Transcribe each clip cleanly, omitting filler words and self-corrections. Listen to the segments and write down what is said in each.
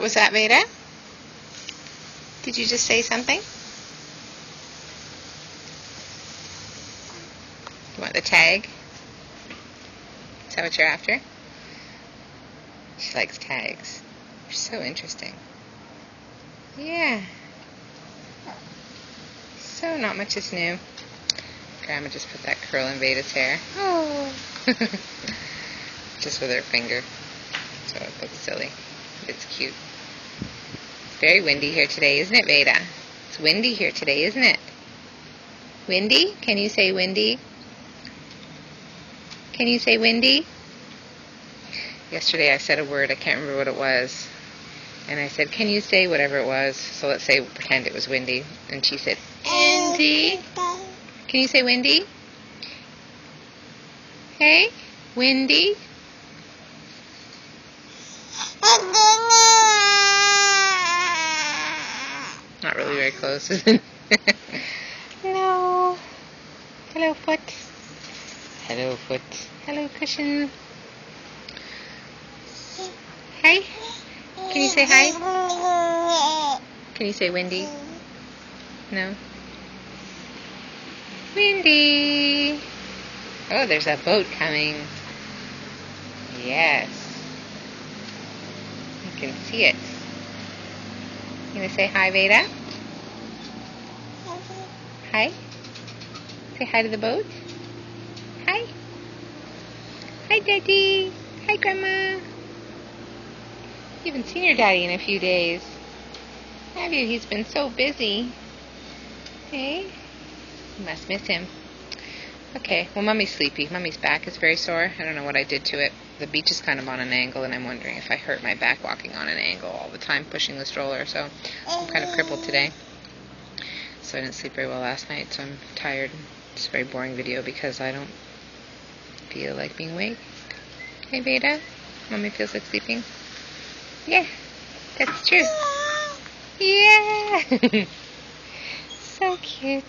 What was that, Veda? Did you just say something? You want the tag? Is that what you're after? She likes tags. They're so interesting. Yeah. So not much is new. Grandma just put that curl in Veda's hair. Oh. Just with her finger. So it looks silly. But it's cute. It's very windy here today, isn't it, Veda? It's windy here today, isn't it? Windy? Can you say windy? Can you say windy? Yesterday I said a word, I can't remember what it was. And I said, can you say whatever it was? So let's say, pretend it was windy. And she said, windy. Can you say windy? Hey, windy? Not really very close, is it? No. Hello, foot. Hello, foot. Hello, cushion. Hi. Can you say hi? Can you say windy? No? Windy. Oh, there's a boat coming. Yes. You can see it. You gonna say hi, Veda? Hi? Say hi to the boat? Hi? Hi, Daddy. Hi, Grandma. You haven't seen your daddy in a few days. Have you? He's been so busy. Hey? You must miss him. Okay, well, Mummy's sleepy. Mummy's back is very sore. I don't know what I did to it. The beach is kind of on an angle, and I'm wondering if I hurt my back walking on an angle all the time, pushing the stroller. So I'm kind of crippled today. So I didn't sleep very well last night, so I'm tired. It's a very boring video because I don't feel like being awake. Hey, Veda? Mommy feels like sleeping? Yeah, that's true. Yeah! So cute.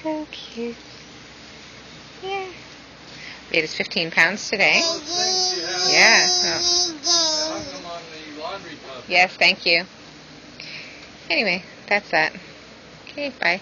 So cute. Yeah. Veda's 15 pounds today. Yeah. Oh. Yes, thank you. Anyway, that's that. Okay, bye.